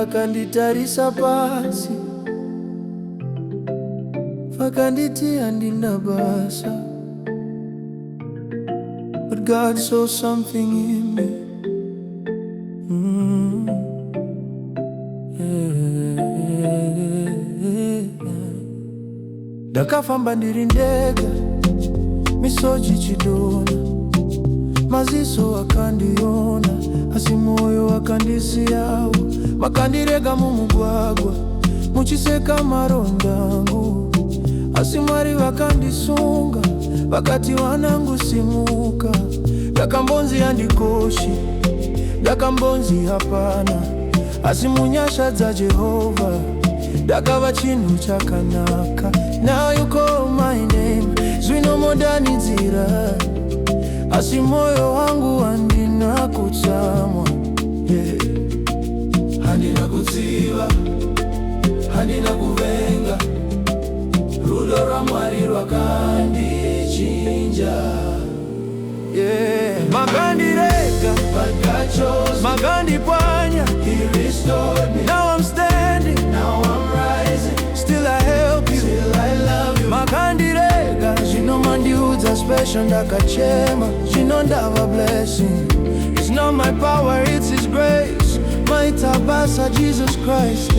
vakanditarisa pasi, vakanditi handina basa. But God saw something in me. Ndakafamba ndiri ndega, misozi chidona, maziso akandiona, asi moyo akandisiyawo. Makandirega mumugwagwa, muchiseka marondangu, asi Mwari vakandisunga, vakati wanangu simuka. Ndakambonzi handikoshi, ndakambonzi hapana, asi munyasha dza Jehova ndakava chinhu chakanaka. Now you call my name, zvinombondanidzira, asi moyo wangu handina kutsamwa. Handina kutsiva, handina kuvenga, rudo rwaMwari rwakandichinja. Makandirega, makandipwanya, He restored me. Now I'm standing, now I'm rising. Still I help you, still I love you. Makandirega, zvinomandiudza special ndakachema, zvinondava blessing. It's not my power, it's His grace. Maita basa Jesus Christ.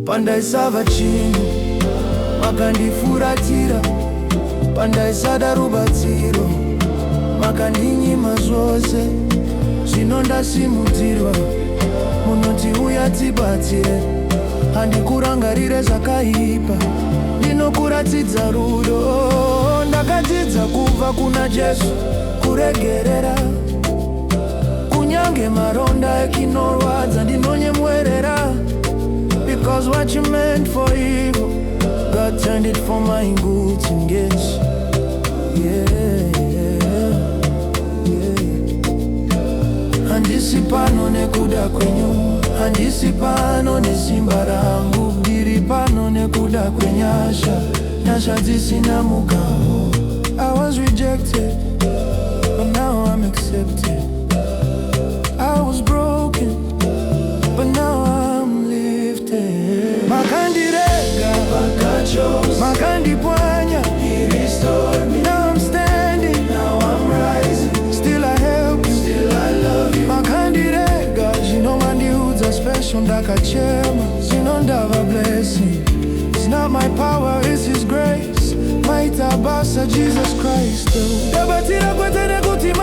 Pandaisava chinhu, makandifuratira. Pandaisada rubatsiro, makandinyima zvose. Zvino ndasimudzirwa, munoti uya tibatsire. Handikurangarire zvakaipa, ndinokuratidza rudo. Ndakadzidza kubva kuna Jesu, kuregerera. Kunyange maronda ekinorwadza ndinonyemwerera. Because what you meant for evil, God turned it for my good and yes. Handisi pano nekuda kwenyu, handisi pano nesimba rangu, ndiri pano nekuda kwenyasha, nyasha dzisina mugao. I was rejected, but now I'm accepted. I was broken, but now I'm lifted. Makandirega, makandipwanya, He restored me. Now I'm standing, now I'm rising. Still I help you, still I love you. Makandirega, zvinomandiudza special ndakachema, zvinondava blessing. It's not my power, it's His grace. Maita basa Jesus Christ. Ndabatira kwete nekuti